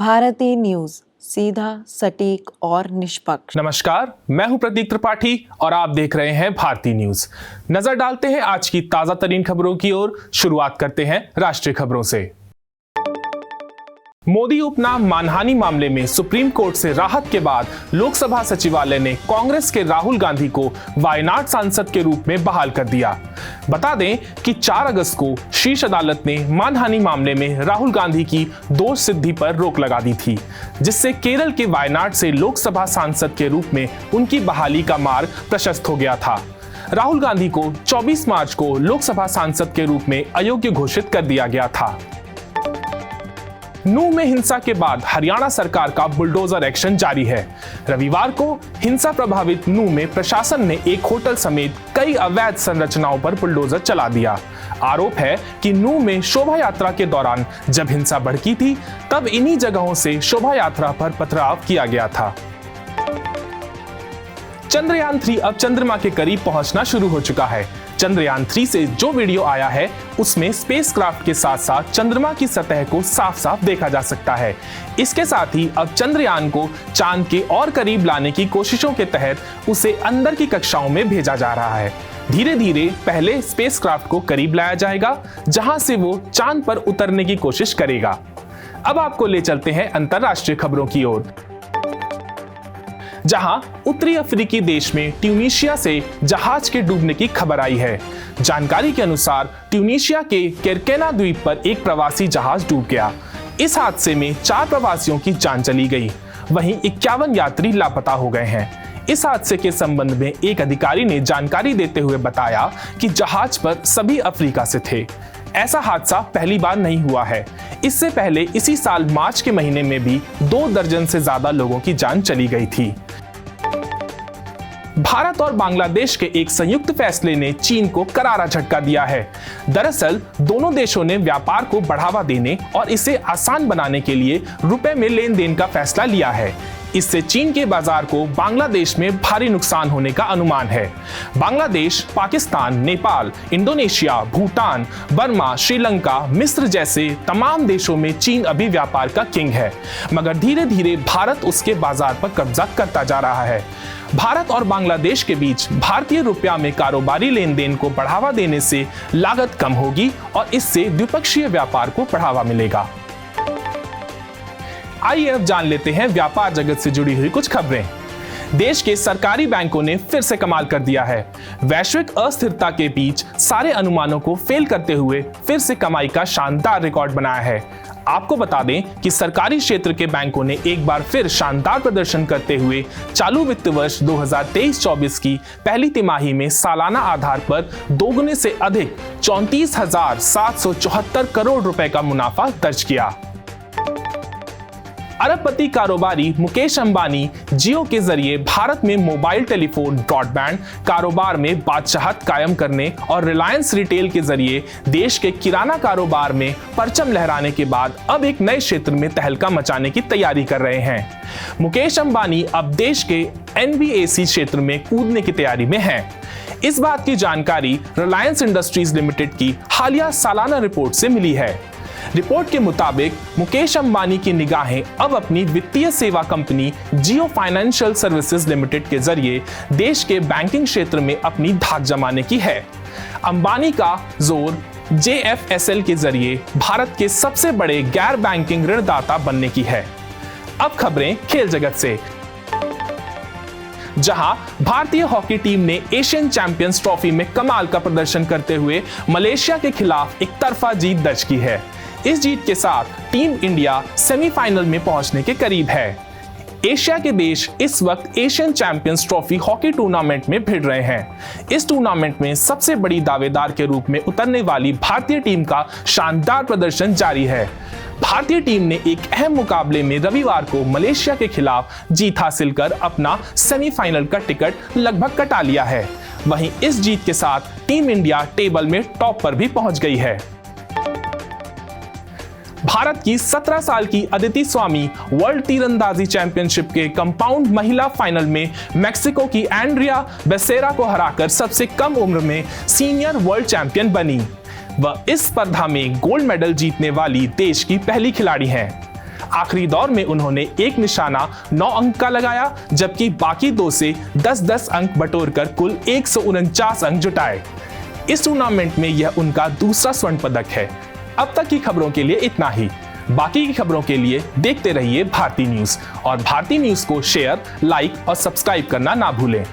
Bharti news, सीधा, सटीक और निष्पक्ष। नमस्कार, मैं हूं प्रतीक त्रिपाठी और आप देख रहे हैं भारती न्यूज। नजर डालते हैं आज की ताजा तरीन खबरों की ओर। शुरुआत करते हैं राष्ट्रीय खबरों से। मोदी उपनाम मानहानि मामले में सुप्रीम कोर्ट से राहत के बाद लोकसभा सचिवालय ने कांग्रेस के राहुल गांधी को वायनाड सांसद के रूप में बहाल कर दिया। बता दें कि 4 अगस्त को शीर्ष अदालत ने मानहानि मामले में राहुल गांधी की दोष सिद्धि पर रोक लगा दी थी, जिससे केरल के वायनाड से लोकसभा सांसद के रूप में उनकी बहाली का मार्ग प्रशस्त हो गया था। राहुल गांधी को 24 मार्च को लोकसभा सांसद के रूप में अयोग्य घोषित कर दिया गया था। नूंह में हिंसा के बाद हरियाणा सरकार का बुलडोजर एक्शन जारी है। रविवार को हिंसा प्रभावित नूंह में प्रशासन ने एक होटल समेत कई अवैध संरचनाओं पर बुलडोजर चला दिया। आरोप है कि नूंह में शोभा यात्रा के दौरान जब हिंसा भड़की थी, तब इन्हीं जगहों से शोभा यात्रा पर पथराव किया गया था। चंद्रयान 3 अब चंद्रमा के करीब पहुंचना शुरू हो चुका है। चंद्रयान 3 से जो वीडियो आया है उसमें स्पेसक्राफ्ट के साथ साथ चंद्रमा की सतह को साफ साफ देखा जा सकता है। इसके साथ ही अब चंद्रयान को चांद के और करीब लाने की कोशिशों के तहत उसे अंदर की कक्षाओं में भेजा जा रहा है। धीरे धीरे पहले स्पेसक्राफ्ट को करीब लाया जाएगा, जहां से वो चांद पर उतरने की कोशिश करेगा। अब आपको ले चलते हैं अंतरराष्ट्रीय खबरों की ओर, जहां उत्तरी अफ्रीकी देश में ट्यूनीशिया से जहाज के डूबने की खबर आई है। जानकारी के अनुसार ट्यूनीशिया के केरकेना द्वीप पर एक प्रवासी जहाज डूब गया। इस हादसे में 4 प्रवासियों की जान चली गई, वहीं 51 यात्री लापता हो गए हैं। इस हादसे के संबंध में एक अधिकारी ने जानकारी देते हुए बताया कि जहाज पर सभी अफ्रीका से थे। ऐसा हादसा पहली बार नहीं हुआ है। इससे पहले इसी साल मार्च के महीने में भी 2 दर्जन से ज्यादा लोगों की जान चली गई थी। भारत और बांग्लादेश के एक संयुक्त फैसले ने चीन को करारा झटका दिया है। दरअसल दोनों देशों ने व्यापार को बढ़ावा देने और इसे आसान बनाने के लिए रुपए में लेन देन का फैसला लिया है। इससे चीन के बाजार को बांग्लादेश में भारी नुकसान होने का अनुमान है। बांग्लादेश, पाकिस्तान, नेपाल, इंडोनेशिया, भूटान, बर्मा, श्रीलंका, मिस्र जैसे तमाम देशों में चीन अभी व्यापार का किंग है, मगर धीरे धीरे भारत उसके बाजार पर कब्जा करता जा रहा है। भारत और बांग्लादेश के बीच भारतीय रुपया में कारोबारी लेन देन को बढ़ावा देने से लागत कम होगी और इससे द्विपक्षीय व्यापार को बढ़ावा मिलेगा। आइए अब जान लेते हैं व्यापार जगत से जुड़ी हुई कुछ खबरें। देश के सरकारी बैंकों ने फिर से कमाल कर दिया है। वैश्विक अस्थिरता के बीच सारे अनुमानों को फेल करते हुए फिर से कमाई का शानदार रिकॉर्ड बनाया है। आपको बता दें कि सरकारी क्षेत्र के बैंकों ने एक बार फिर शानदार प्रदर्शन करते हुए चालू वित्त वर्ष 2023-24 की पहली तिमाही में सालाना आधार पर दोगुने से अधिक 34,774 करोड़ रुपए का मुनाफा दर्ज किया। अरबपति कारोबारी मुकेश अंबानी जियो के जरिए भारत में मोबाइल टेलीफोन ब्रॉडबैंड कारोबार में बादशाहत कायम करने और रिलायंस रिटेल के जरिए देश के किराना कारोबार में परचम लहराने के बाद अब एक नए क्षेत्र में तहलका मचाने की तैयारी कर रहे हैं। मुकेश अंबानी अब देश के NBAC क्षेत्र में कूदने की तैयारी में हैं। इस बात की जानकारी रिलायंस इंडस्ट्रीज लिमिटेड की हालिया सालाना रिपोर्ट से मिली है। रिपोर्ट के मुताबिक मुकेश अंबानी की निगाहें अब अपनी वित्तीय सेवा कंपनी जियो फाइनेंशियल सर्विसेज लिमिटेड के जरिए देश के बैंकिंग क्षेत्र में अपनी धाक जमाने की है। अंबानी का जोर JFSL के जरिए भारत के सबसे बड़े गैर बैंकिंग ऋणदाता बनने की है। अब खबरें खेल जगत से, जहां भारतीय हॉकी टीम ने एशियन चैंपियंस ट्रॉफी में कमाल का प्रदर्शन करते हुए मलेशिया के खिलाफ एकतरफा जीत दर्ज की है। इस जीत के साथ टीम इंडिया सेमीफाइनल में पहुंचने के करीब है। एशिया के देश इस वक्त Asian champions trophy hockey tournament में भिड़ रहे हैं। इस टूर्नामेंट में सबसे बड़ी दावेदार के रूप में उतरने वाली भारतीय टीम का शानदार प्रदर्शन जारी है। भारतीय टीम ने एक अहम मुकाबले में रविवार को मलेशिया के खिलाफ जीत हासिल कर अपना सेमीफाइनल का टिकट लगभग कटा लिया है। वहीं इस जीत के साथ टीम इंडिया टेबल में टॉप पर भी पहुंच गई है। भारत की 17 साल की अदिति स्वामी वर्ल्ड तीरंदाजी चैंपियनशिप के कंपाउंड महिला फाइनल में मेक्सिको की एंड्रिया बेसेरा को हराकर सबसे कम उम्र में सीनियर वर्ल्ड चैंपियन बनी। वह इस स्पर्धा में गोल्ड मेडल जीतने वाली देश की पहली खिलाड़ी हैं। आखिरी दौर में उन्होंने एक निशाना 9 अंक का लगाया, जबकि बाकी 2 से 10-10 अंक बटोरकर कुल 149 अंक जुटाए। इस टूर्नामेंट में यह उनका दूसरा स्वर्ण पदक है। अब तक की खबरों के लिए इतना ही। बाकी की खबरों के लिए देखते रहिए भारती न्यूज और भारती न्यूज को शेयर, लाइक और सब्सक्राइब करना ना भूलें।